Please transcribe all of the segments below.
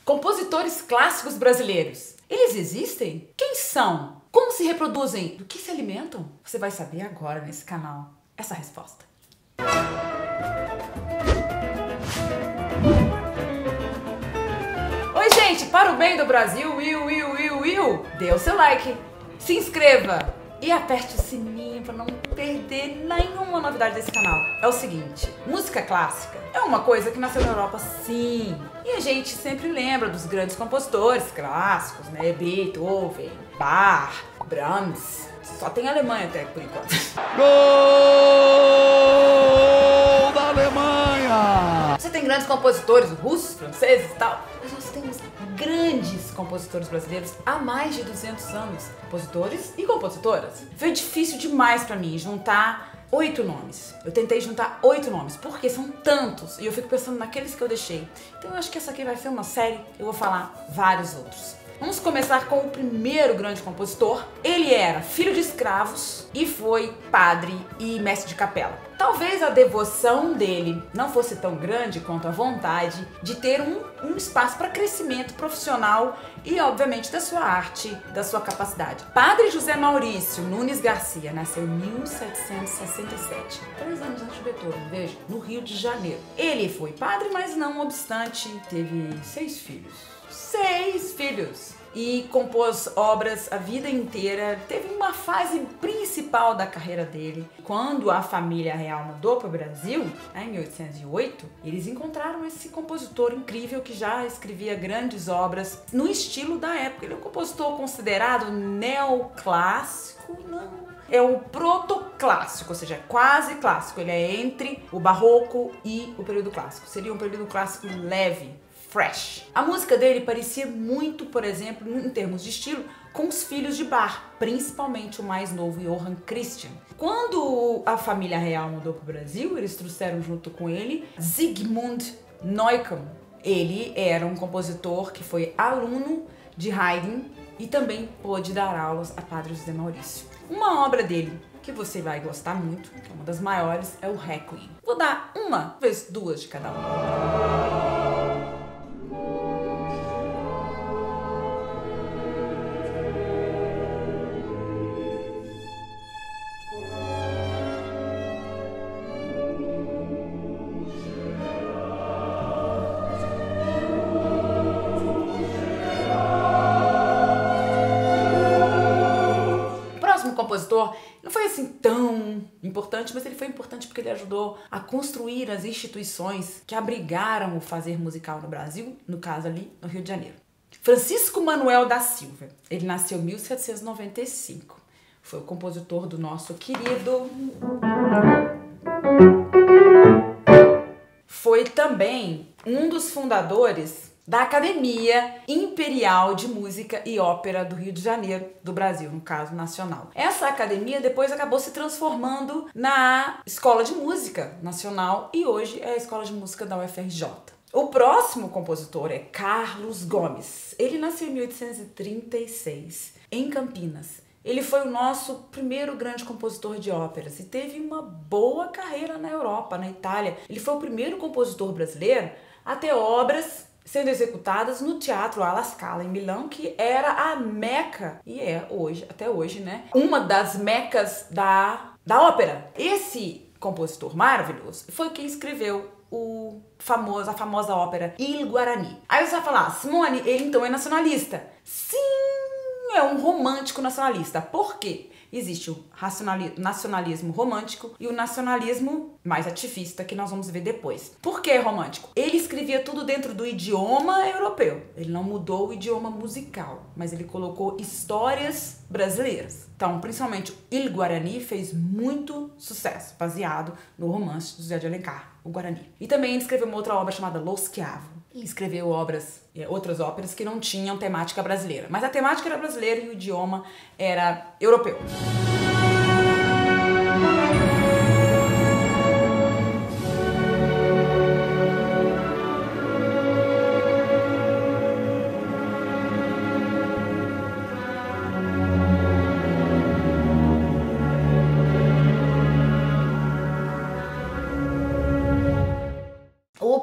Compositores clássicos brasileiros. Eles existem? Quem são? Como se reproduzem? Do que se alimentam? Você vai saber agora nesse canal essa resposta. Oi, gente! Para o bem do Brasil, dê o seu like, se inscreva e aperte o sininho para não perder nenhuma novidade desse canal. É o seguinte, música clássica é uma coisa que nasceu na Europa, sim. E a gente sempre lembra dos grandes compositores clássicos, né? Beethoven, Bach, Brahms. Só tem Alemanha até por enquanto. Gol da Alemanha! Você tem grandes compositores russos, franceses e tal, mas nós temos grandes compositores brasileiros há mais de 200 anos. Compositores e compositoras. Foi difícil demais pra mim juntar 8 nomes. Eu tentei juntar 8 nomes, porque são tantos, e eu fico pensando naqueles que eu deixei. Então eu acho que essa aqui vai ser uma série, eu vou falar vários outros. Vamos começar com o primeiro grande compositor. Ele era filho de escravos e foi padre e mestre de capela. Talvez a devoção dele não fosse tão grande quanto a vontade de ter um espaço para crescimento profissional e, obviamente, da sua arte, da sua capacidade. Padre José Maurício Nunes Garcia nasceu em 1767, 3 anos antes de Beethoven, veja, no Rio de Janeiro. Ele foi padre, mas não obstante, teve 6 filhos. 6 filhos! E compôs obras a vida inteira. Teve uma fase principal da carreira dele. Quando a família real mudou para o Brasil, em 1808, eles encontraram esse compositor incrível que já escrevia grandes obras no estilo da época. Ele é um compositor considerado neoclássico, não. É o protoclássico, ou seja, quase clássico. Ele é entre o barroco e o período clássico. Seria um período clássico leve, fresh. A música dele parecia muito, por exemplo, em termos de estilo, com os filhos de Bach, principalmente o mais novo, Johann Christian. Quando a família real mudou para o Brasil, eles trouxeram junto com ele Sigmund Neukomm. Ele era um compositor que foi aluno de Haydn e também pôde dar aulas a Padre José Maurício. Uma obra dele que você vai gostar muito, que é uma das maiores, é o Requiem. Vou dar uma, talvez 2 de cada uma. Compositor não foi assim tão importante, mas ele foi importante porque ele ajudou a construir as instituições que abrigaram o fazer musical no Brasil, no caso ali no Rio de Janeiro. Francisco Manuel da Silva, ele nasceu em 1795, foi o compositor do nosso querido... Foi também um dos fundadores da Academia Imperial de Música e Ópera do Rio de Janeiro, do Brasil, no caso nacional. Essa academia depois acabou se transformando na Escola de Música Nacional e hoje é a Escola de Música da UFRJ. O próximo compositor é Carlos Gomes. Ele nasceu em 1836, em Campinas. Ele foi o nosso primeiro grande compositor de óperas e teve uma boa carreira na Europa, na Itália. Ele foi o primeiro compositor brasileiro a ter obras sendo executadas no Teatro alla Scala, em Milão, que era a meca, e é hoje, até hoje, né? Uma das mecas da ópera. Esse compositor maravilhoso foi quem escreveu a famosa ópera Il Guarani. Aí você vai falar, Simone, ele então é nacionalista. Sim, é um romântico nacionalista. Por quê? Existe o nacionalismo romântico e o nacionalismo mais ativista, que nós vamos ver depois. Por que romântico? Ele escrevia tudo dentro do idioma europeu. Ele não mudou o idioma musical, mas ele colocou histórias brasileiras. Então, principalmente, Il Guarani fez muito sucesso, baseado no romance de José de Alencar, o Guarani. E também ele escreveu uma outra obra chamada Lo Schiavo. Ele escreveu outras óperas que não tinham temática brasileira. Mas a temática era brasileira e o idioma era europeu.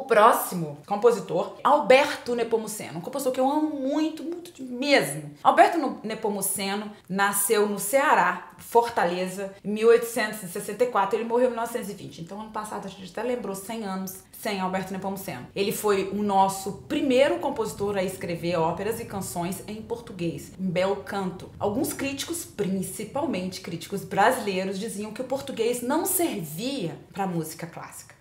próximo compositor Alberto Nepomuceno, um compositor que eu amo muito, muito mesmo. Alberto Nepomuceno nasceu no Ceará, Fortaleza, em 1864. Ele morreu em 1920. Então, ano passado, a gente até lembrou 100 anos sem Alberto Nepomuceno. Ele foi o nosso primeiro compositor a escrever óperas e canções em português, em bel canto. Alguns críticos, principalmente críticos brasileiros, diziam que o português não servia para música clássica.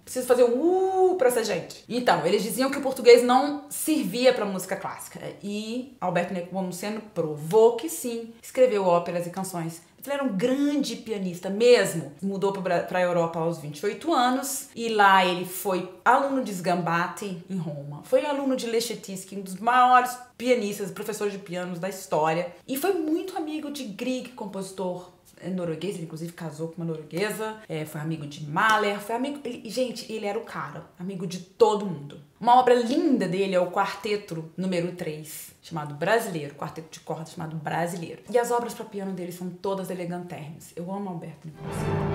Preciso fazer um pra essa gente. Então, eles diziam que o português não servia pra música clássica. E Alberto Nepomuceno provou que sim. Escreveu óperas e canções. Ele era um grande pianista mesmo. Mudou pra Europa aos 28 anos. E lá ele foi aluno de Sgambati, em Roma. Foi aluno de Leschetizky, um dos maiores pianistas, professores de pianos da história. E foi muito amigo de Grieg, compositor norueguês. Ele inclusive casou com uma norueguesa, foi amigo de Mahler, foi amigo... Gente, ele era o cara, amigo de todo mundo. Uma obra linda dele é o quarteto número 3, chamado Brasileiro, quarteto de cordas chamado Brasileiro. E as obras para piano dele são todas elegantérrimas. Eu amo Alberto Nepomuceno.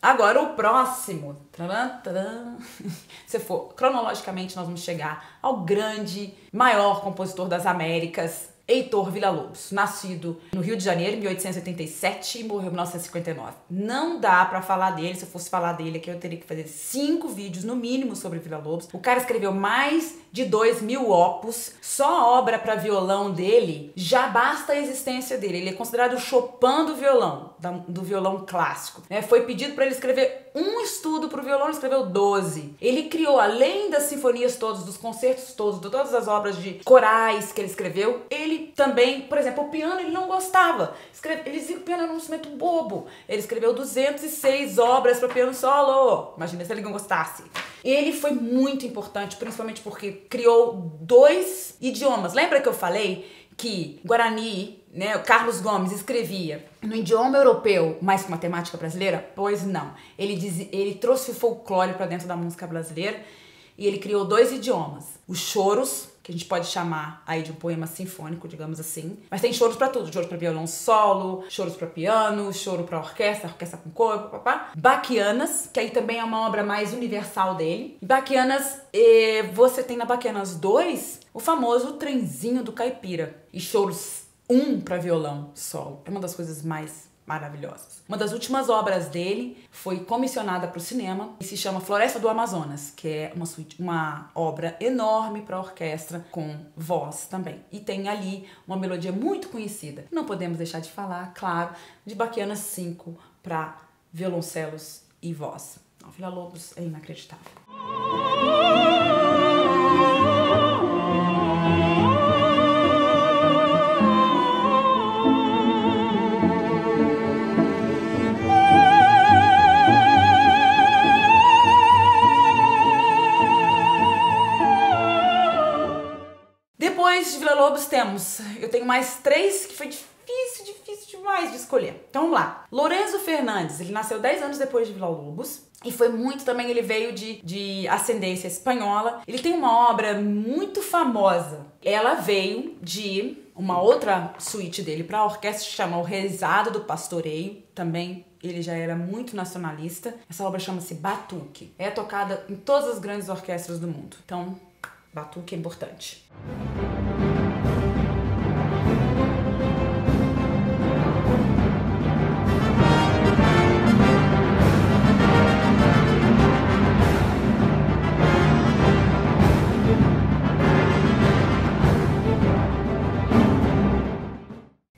Agora o próximo, se for cronologicamente, nós vamos chegar ao grande, maior compositor das Américas, Heitor Villa-Lobos, nascido no Rio de Janeiro em 1887 e morreu em 1959. Não dá pra falar dele, se eu fosse falar dele aqui eu teria que fazer 5 vídeos no mínimo sobre Villa-Lobos. O cara escreveu mais de 2.000 opus, só a obra para violão dele já basta a existência dele. Ele é considerado o Chopin do violão, do violão clássico. Foi pedido para ele escrever um estudo para o violão, ele escreveu 12. Ele criou, além das sinfonias todas, dos concertos todos, de todas as obras de corais que ele escreveu, ele também, por exemplo, o piano ele não gostava. Ele dizia que o piano era um instrumento bobo. Ele escreveu 206 obras para piano solo. Imagina se ele não gostasse. Ele foi muito importante, principalmente porque criou 2 idiomas. Lembra que eu falei que Guarani, o Carlos Gomes escrevia no idioma europeu, mas com matemática brasileira? Pois não. Ele trouxe o folclore para dentro da música brasileira e ele criou 2 idiomas. Os choros, que a gente pode chamar aí de um poema sinfônico, digamos assim. Mas tem choros pra tudo. Choros pra violão solo, choros pra piano, choro pra orquestra com coro, papapá. Baquianas, que aí também é uma obra mais universal dele. Baquianas, você tem na Baquianas 2 o famoso trenzinho do caipira. E choros 1 pra violão solo. É uma das coisas mais maravilhosas. Uma das últimas obras dele foi comissionada para o cinema e se chama Floresta do Amazonas, que é uma obra enorme para orquestra com voz também. E tem ali uma melodia muito conhecida. Não podemos deixar de falar, claro, de Baquianas 5 para violoncelos e voz. Villa-Lobos é inacreditável. Depois de Villa-Lobos eu tenho mais 3 que foi difícil demais de escolher. Então vamos lá. Lorenzo Fernandes, ele nasceu 10 anos depois de Villa-Lobos e foi muito também, ele veio de ascendência espanhola. Ele tem uma obra muito famosa. Ela veio de uma outra suíte dele para a orquestra que chama O Rezado do Pastoreio, também. Ele já era muito nacionalista. Essa obra chama-se Batuque. É tocada em todas as grandes orquestras do mundo. Então, Batuque é importante.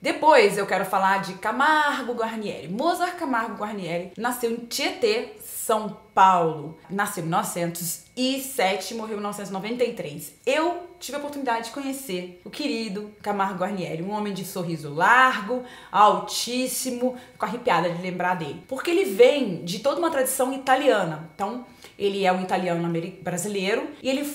Depois eu quero falar de Camargo Guarnieri. Mozart Camargo Guarnieri nasceu em Tietê, São Paulo. Nasceu em 1907 e morreu em 1993. Eu tive a oportunidade de conhecer o querido Camargo Guarnieri, um homem de sorriso largo, altíssimo, fico arrepiada de lembrar dele. Porque ele vem de toda uma tradição italiana. Então, ele é um italiano brasileiro e ele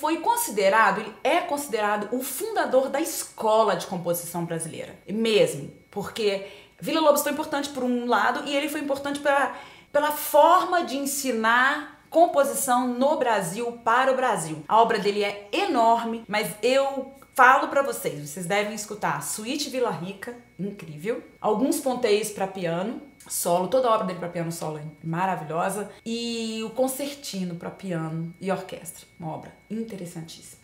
é considerado o fundador da escola de composição brasileira. Mesmo, porque Villa Lobos foi importante por um lado e ele foi importante pela forma de ensinar composição no Brasil, para o Brasil. A obra dele é enorme, mas eu falo pra vocês devem escutar Suíte Vila Rica, incrível, alguns ponteios para piano, solo, toda a obra dele para piano solo é maravilhosa, e o Concertino para piano e orquestra, uma obra interessantíssima.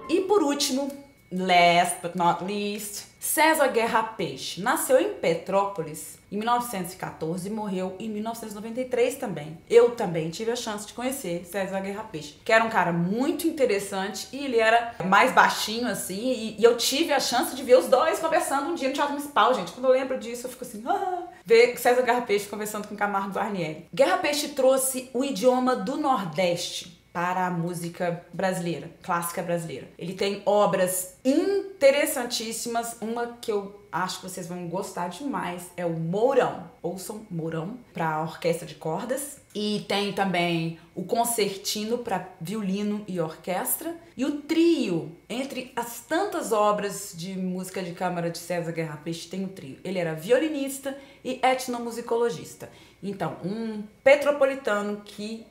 E por último, last but not least, César Guerra Peixe. Nasceu em Petrópolis em 1914 e morreu em 1993 também. Eu também tive a chance de conhecer César Guerra Peixe, que era um cara muito interessante e ele era mais baixinho assim, e eu tive a chance de ver os dois conversando um dia no Teatro Municipal, gente. Quando eu lembro disso, eu fico assim, ver César Guerra Peixe conversando com Camargo Guarnieri. Guerra Peixe trouxe o idioma do Nordeste para a música brasileira, clássica brasileira. Ele tem obras interessantíssimas. Uma que eu acho que vocês vão gostar demais é o Mourão. Ouçam Mourão para orquestra de cordas. E tem também o Concertino para violino e orquestra. E o trio, entre as tantas obras de música de câmara de César Guerra Peixe, tem o trio. Ele era violinista e etnomusicologista. Então, um petropolitano que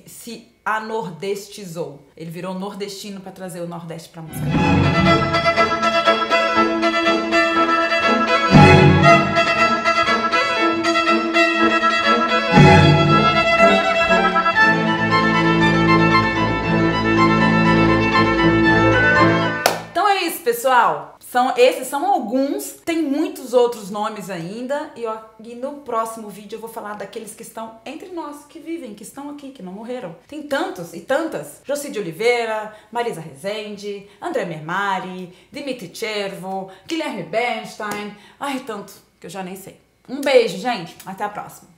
se anordestizou. Ele virou nordestino para trazer o Nordeste para a música. Então é isso, pessoal. Esses são alguns, tem muitos outros nomes ainda, e no próximo vídeo eu vou falar daqueles que estão entre nós, que vivem, que estão aqui, que não morreram. Tem tantos e tantas: Jocy de Oliveira, Marisa Rezende, André Mermari, Dimitri Chervo, Guilherme Bernstein, ai, tanto que eu já nem sei. Um beijo, gente, até a próxima.